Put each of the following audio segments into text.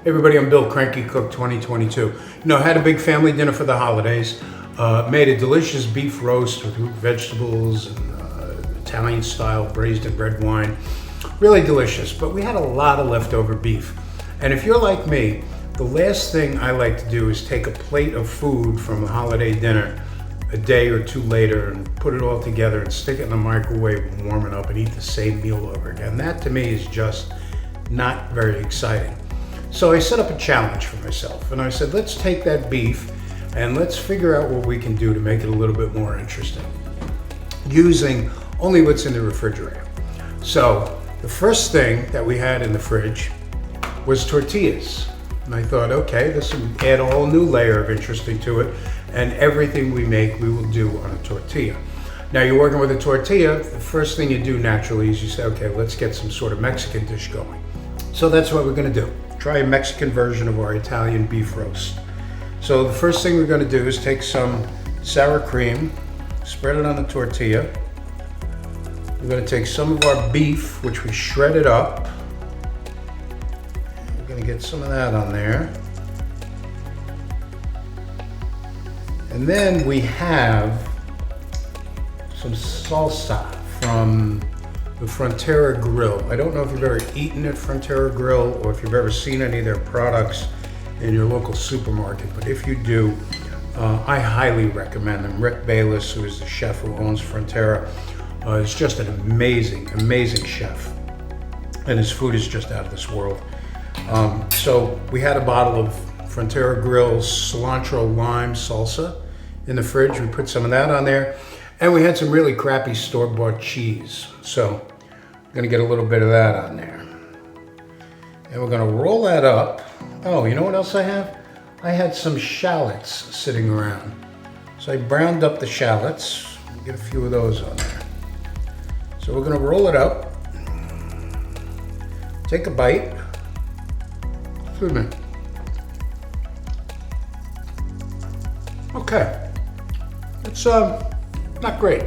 Hey everybody, I'm Bill, Cranky Cook 2022. You know, had a big family dinner for the holidays. Made a delicious beef roast with root vegetables and Italian style braised in red wine. Really delicious, but we had a lot of leftover beef. And if you're like me, the last thing I like to do is take a plate of food from a holiday dinner a day or two later and put it all together and stick it in the microwave and warm it up and eat the same meal over again. That to me is just not very exciting. So I set up a challenge for myself and I said, let's take that beef and let's figure out what we can do to make it a little bit more interesting using only what's in the refrigerator. So the first thing that we had in the fridge was tortillas. And I thought, okay, this will add a whole new layer of interesting to it, and everything we make, we will do on a tortilla. Now you're working with a tortilla, the first thing you do naturally is you say, okay, let's get some sort of Mexican dish going. So that's what we're gonna do. Try a Mexican version of our Italian beef roast. So the first thing we're gonna do is take some sour cream, spread it on the tortilla. We're gonna take some of our beef, which we shredded up. We're gonna get some of that on there. And then we have some salsa from the Frontera Grill. I don't know if you've ever eaten at Frontera Grill or if you've ever seen any of their products in your local supermarket, but if you do, I highly recommend them. Rick Bayless, who is the chef who owns Frontera, is just an amazing, amazing chef. And his food is just out of this world. So we had a bottle of Frontera Grill cilantro lime salsa in the fridge. We put some of that on there. And we had some really crappy store-bought cheese. So I'm gonna get a little bit of that on there. And we're gonna roll that up. Oh, you know what else I have? I had some shallots sitting around. So I browned up the shallots. Get a few of those on there. So we're gonna roll it up. Take a bite. Excuse me. Okay. It's not great.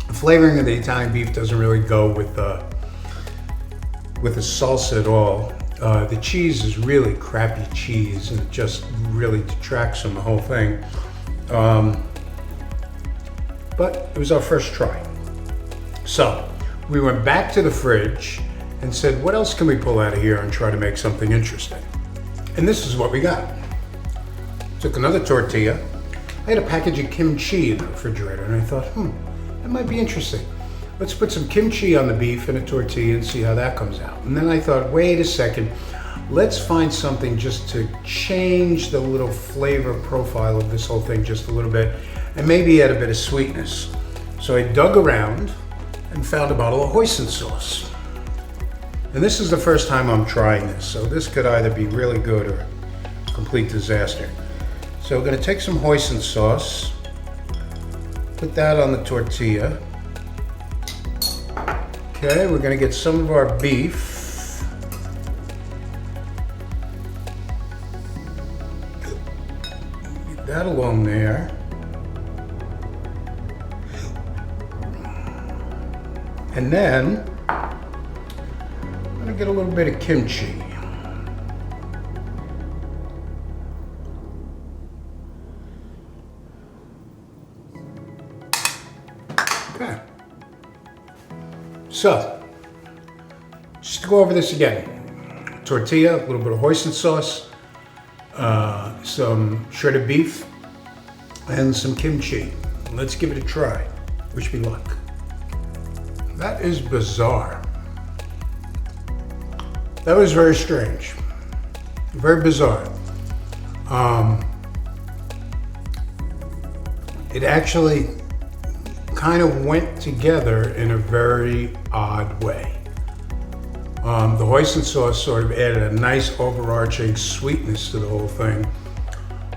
The flavoring of the Italian beef doesn't really go with the salsa at all. The cheese is really crappy cheese and it just really detracts from the whole thing. But it was our first try. So we went back to the fridge and said, what else can we pull out of here and try to make something interesting? And this is what we got. Took another tortilla. I had a package of kimchi in the refrigerator and I thought, that might be interesting. Let's put some kimchi on the beef in a tortilla and see how that comes out. And then I thought, wait a second, let's find something just to change the little flavor profile of this whole thing just a little bit and maybe add a bit of sweetness. So I dug around and found a bottle of hoisin sauce. And this is the first time I'm trying this, so this could either be really good or a complete disaster. So we're gonna take some hoisin sauce, put that on the tortilla. Okay, we're gonna get some of our beef. Get that along there. And then, I'm gonna get a little bit of kimchi. Okay. So, just to go over this again. Tortilla, a little bit of hoisin sauce, some shredded beef, and some kimchi. Let's give it a try. Wish me luck. That is bizarre. That was very strange. Very bizarre. It actually kind of went together in a very odd way. The hoisin sauce sort of added a nice overarching sweetness to the whole thing.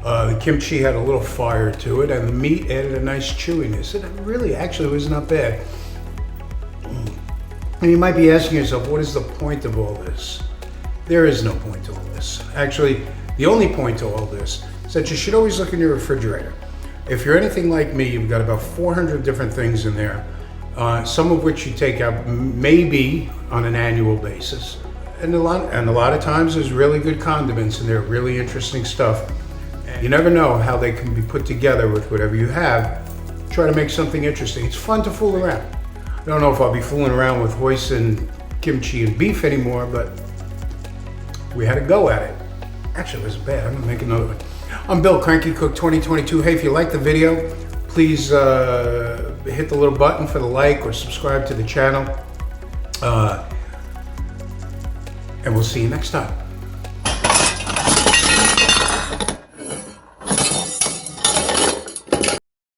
The kimchi had a little fire to it, and the meat added a nice chewiness. It really actually was not bad. And you might be asking yourself, what is the point of all this? There is no point to all this. Actually, the only point to all this is that you should always look in your refrigerator. If you're anything like me, you've got about 400 different things in there, some of which you take out maybe on an annual basis, And a lot of times there's really good condiments and they're really interesting stuff. And you never know how they can be put together with whatever you have. Try to make something interesting. It's fun to fool around. I don't know if I'll be fooling around with hoisin, kimchi, and beef anymore, but we had a go at it. Actually, it wasn't bad. I'm gonna make another one. I'm Bill, Cranky Cook 2022. Hey, if you like the video, please hit the little button for the like or subscribe to the channel. And we'll see you next time.